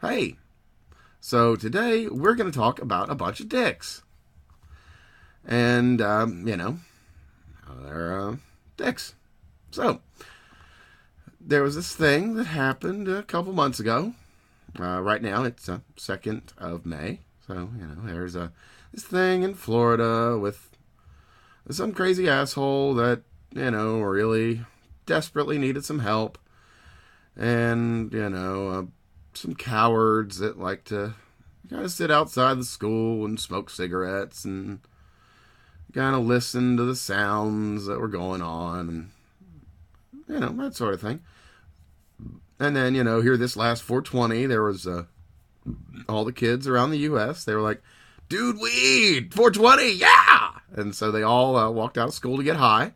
Hey, so today we're going to talk about a bunch of dicks. And, they're dicks. So, there was this thing that happened a couple months ago. Right now, it's 2nd of May. So, there's this thing in Florida with some crazy asshole that, really desperately needed some help. And, some cowards that like to kind of sit outside the school and smoke cigarettes and kind of listen to the sounds that were going on and, that sort of thing. And then, here this last 420, there was all the kids around the U.S. They were like, dude, weed, 420, yeah! And so they all walked out of school to get high.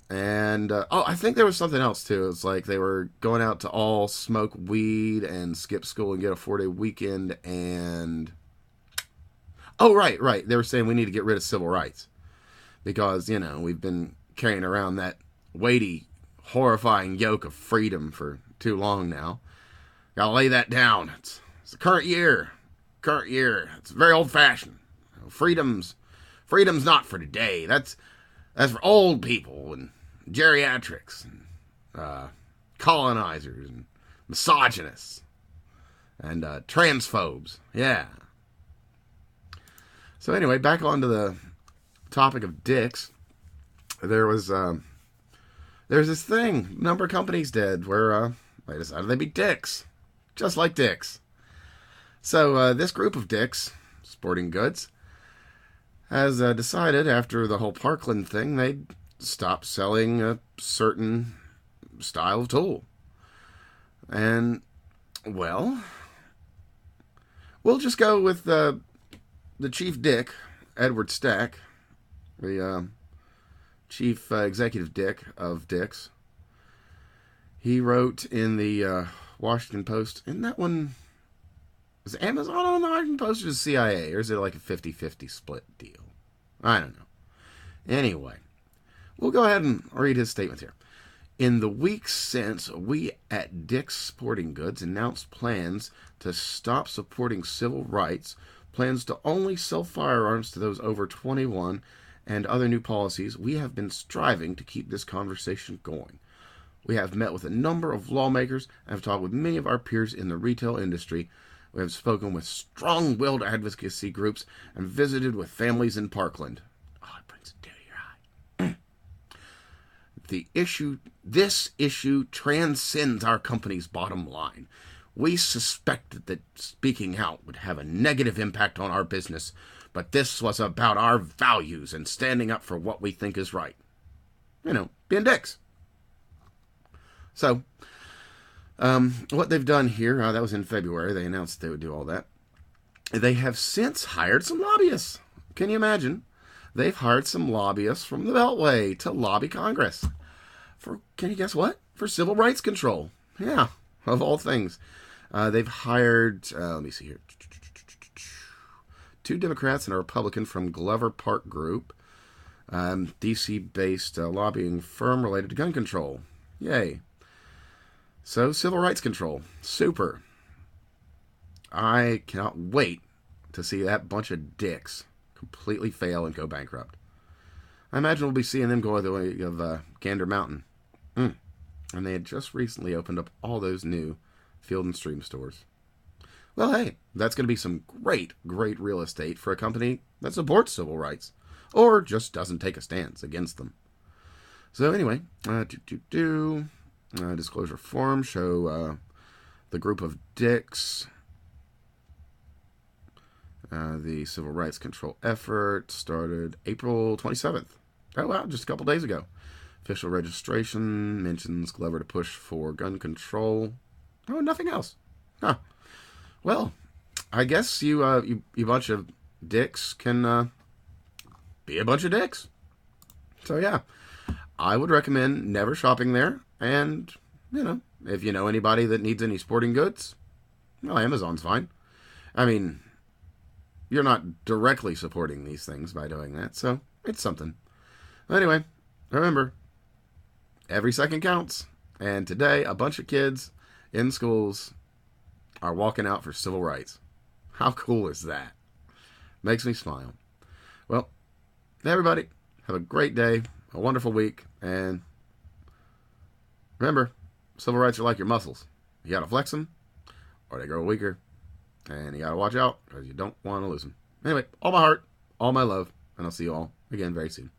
And, I think there was something else, too. It's like they were going out to all smoke weed and skip school and get a 4-day weekend and... Oh, right. They were saying we need to get rid of civil rights. Because, we've been carrying around that weighty, horrifying yoke of freedom for too long now. Gotta lay that down. It's the current year. It's very old-fashioned. Freedom's not for today. That's for old people and geriatrics and colonizers and misogynists and transphobes. Yeah. So anyway, back onto the topic of dicks. There's this thing, a number of companies did, where they decided they'd be dicks. Just like dicks. So this group of dicks, Sporting Goods, has decided after the whole Parkland thing, they'd stop selling a certain style of tool. And, well, we'll just go with the chief dick, Edward Stack, the chief executive dick of dicks. He wrote in the Washington Post, isn't that one... Is Amazon on the Washington Post or the CIA? Or is it like a 50-50 split deal? I don't know. Anyway, we'll go ahead and read his statement here. In the weeks since, we at Dick's Sporting Goods announced plans to stop supporting civil rights, plans to only sell firearms to those over 21, and other new policies, we have been striving to keep this conversation going. We have met with a number of lawmakers and have talked with many of our peers in the retail industry. We have spoken with strong-willed advocacy groups and visited with families in Parkland. Oh, it brings a tear to your eye. This issue transcends our company's bottom line. We suspected that speaking out would have a negative impact on our business, but this was about our values and standing up for what we think is right. Being dicks. So... what they've done here, that was in February, they announced they would do all that. They have since hired some lobbyists. Can you imagine? They've hired some lobbyists from the Beltway to lobby Congress. Can you guess what? For civil rights control. Yeah, of all things. They've hired, let me see here, 2 Democrats and a Republican from Glover Park Group, DC-based lobbying firm related to gun control. Yay. So, civil rights control. Super. I cannot wait to see that bunch of dicks completely fail and go bankrupt. I imagine we'll be seeing them go the way of Gander Mountain. And they had just recently opened up all those new Field and Stream stores. Well, hey, that's going to be some great real estate for a company that supports civil rights. Or just doesn't take a stance against them. So anyway, disclosure form show the group of dicks. The civil rights control effort started April 27th. Oh, wow, just a couple days ago. Official registration mentions Glover to push for gun control. Oh, nothing else. Huh. Well, I guess you bunch of dicks can be a bunch of dicks. So, yeah. I would recommend never shopping there. And, if you know anybody that needs any sporting goods, well, Amazon's fine. I mean, you're not directly supporting these things by doing that, so it's something. Anyway, remember, every second counts. And today, a bunch of kids in schools are walking out for civil rights. How cool is that? Makes me smile. Well, everybody, have a great day, a wonderful week, and remember, civil rights are like your muscles. You gotta flex them, or they grow weaker, and you gotta watch out, because you don't want to lose them. Anyway, all my heart, all my love, and I'll see you all again very soon.